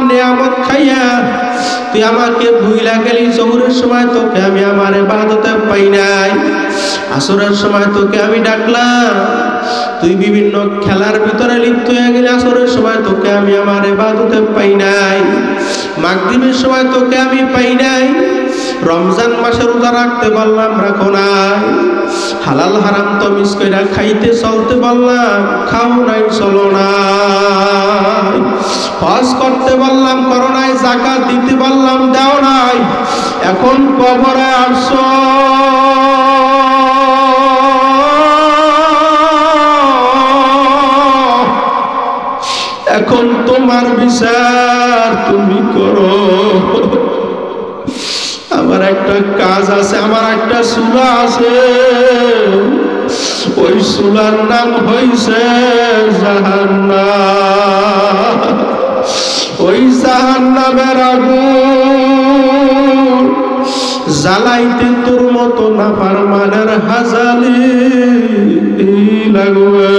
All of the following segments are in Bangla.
নিয়ামত খাইয়া তুই আমাকে ভুইলা গেলি। জোহরের সময় তোকে আমি আমার ইবাদতে পাই নাই, আসরের সময় তোকে আমি ডাকলাম, তুই বিভিন্ন খেলার ভিতরে লিপ্ত হয়ে গেলি। আসরের সময় তোকে আমি আমার ইবাদতে পাই নাই, মাগরিবের সময় তোকে আমি পাই নাই। রমজান মাসে রোজা রাখতে বললাম, রাখো নাই। হালাল হারাম তমিজ কইরা খাইতে চলতে বললাম, খাও নাই, চলো নাই। হজ করতে বললাম, করো নাই। যাকাত দিতে বললাম, দাও নাই। এখন কবরে আসছো, এখন তোমার বিচার তুমি করো। আমার একটা কাজ আছে, আমার একটা চুলা আছে, ওই চুলার নাম হইছে জাহান্নাম। ওই জাহান্নামের আগুন জ্বালাইতে তোর মতো নাফরমানের হাজালি লাগবে।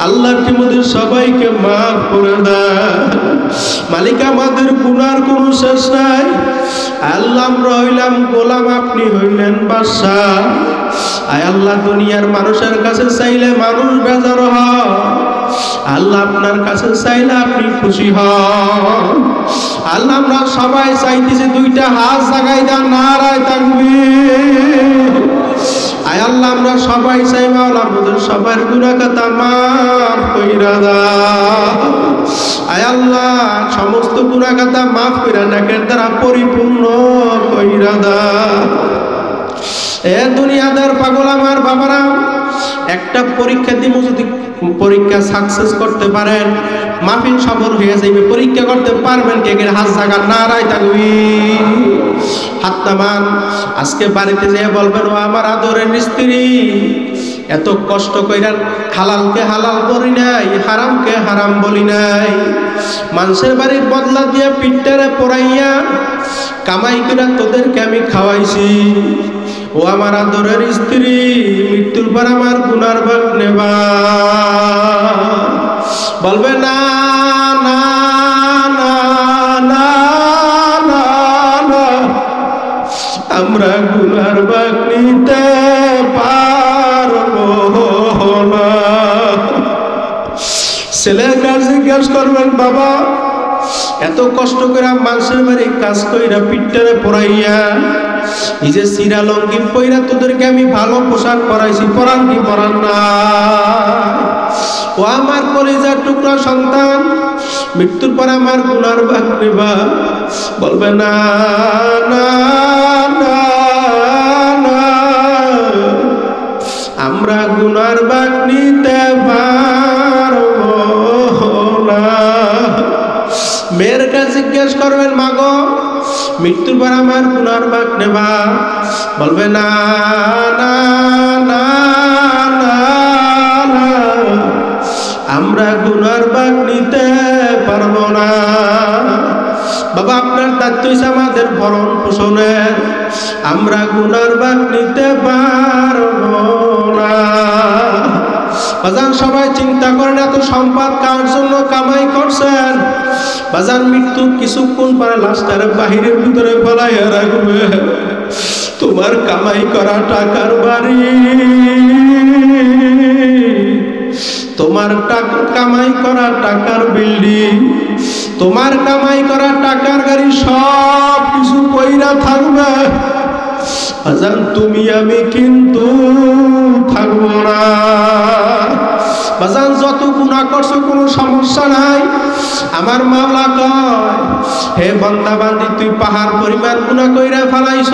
আল্লাহ তোমাদের সবাইকে মাফ করে দেয়। মালিক আমাদের গুনার কোনো শেষ নাই। আল্লাহ আমরা হইলাম গোলাম, আপনি হইলেন বাদশাহ। আয় আল্লাহ, দুনিয়ার মানুষের কাছে চাইলে মানুষ বেজার হয়, আল্লাহ আপনার কাছে চাইলে আপনি খুশি হন। আল্লাহ আমরা সবাই চাইতেছি দুইটা হাত জাগাই দেন, নারায়ে তাকবীর। আয় আল্লাহ আমরা সবাই চাই মাওলা আমাদের সবার গুনাহ খাতা মাফ কইরা দাও। আয় আল্লাহ সমস্ত গুনাহ খাতা মাফ কইরা নেকের দ্বারা পরিপূর্ণ কইরা দাও। এ দুনিয়াদার পাগল আমার বাবারা, একটা পরীক্ষা দিব, যদি পরীক্ষা সাকসেস করতে পারেন মাহফিল সফল হয়ে যাবে। পরীক্ষা করতে পারবেন কে কে? হাত জাগান, নারায়ে তাকবীর। হাত নামান। আজকে বাড়িতে যেয়ে বলবেন, ও আমার আদরের স্ত্রী, এত কষ্ট কইরা হালালকে হালাল বলি নাই, হারামকে হারাম বলি নাই। মানুষের বাড়ির বদলা দিয়ে পিঠটারে পড়াইয়া কামাই করে তোদেরকে আমি খাওয়াইছি। ও আমার আদরের স্ত্রী, মৃত্যুর পর আমার গুনার ভাগ নেবা? বলবে না না না না না না, আমরা গুনার ভাগ নিতে পারবো না। ছেলের কাছে জিজ্ঞেস করবেন, বাবা এত কষ্ট করে মানুষের বাড়ি কাজ কইরা পিঠটারে পড়াইয়া এই যে সিরা লঙ্গি পইরা তোদেরকে আমি ভালো পোশাক পরাইছি, পরান কি পরান না? ও আমার কলিজার টুকরা সন্তান, মৃত্যুর পর আমার গুনার ভাগ নেবা? বলবে না না না না, আমরা গুনার ভাগ নিতে পারবো না। মেয়ের কাছে জিজ্ঞেস করবেন, মাগো মৃত্যুর পর আমার গুনার ভাগ নেবা? বলবে না না না না না, আমরা গুনার ভাগ নিতে পারবো না। বাবা আপনার দায়িত্ব হইছে আমাদের ভরণ পোষণের, আমরা গুনার ভাগ নিতে পারবো না। বাজান সবাই চিন্তা করেন, এত সম্পদ কার জন্য কামাই করছেন? বাজান মৃত্যু কিছুক্ষণ পরে লাশটার বাহিরের ভিতরে ফলাইয়া রাখবে। তোমার কামাই করা টাকার বাড়ি, তোমার কামাই করা টাকার বিল্ডিং, তোমার কামাই করা টাকার গাড়ি, সব কিছু পইরা থাকবে। বাজান তুমি আমি কিন্তু থাকবো না। বাজান যত গুনাহ করছো কোনো সমস্যা নাই। আমার মাওলা কয়, হে বান্দা বান্দি, তুই পাহাড় পরিমাণ গুনাহ কইরা ফেলাইছ,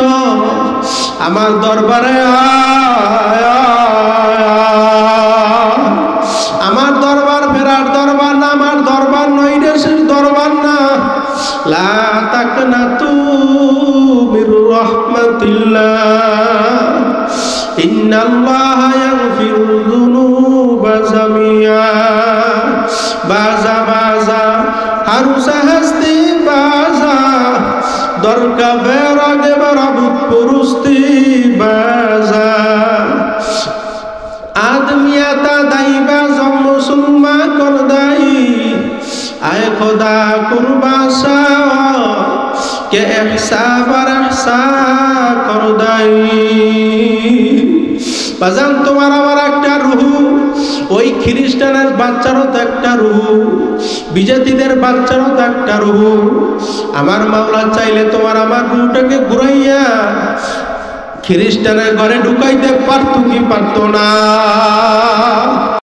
আমার দরবারে আয়। আমার দরবার ফেরার দরবার না, আমার দরবার নয় দেশের দরবার না। লা তাকনাতু মির রাহমাতিল্লাহ, ইন্নাল্লাহা ইয়াগফিরু যুনুবা জামিআ। বাজা বাজা হারুসা হাস্তি বাজা, দরকা বেরাগে বরাবুত পুরুস্তি বাজা। আদমিয়াতা দাইবা জম মুসলমান কর দাই, আয় खुदा कुर्बासा के एहसा बर एहसा कर दाई বাজান তোমার আমার একটা রূহ ওই খ্রিস্টানের বাচ্চারও তো একটা রূহ বিজাতিদের বাচ্চারও তো একটা রূহ আমার মাওলা চাইলে তোমার আমার রূহটাকে ঘুরাইয়া খ্রিস্টানের ঘরে ঢুকাইতে পারতো কি পারতো না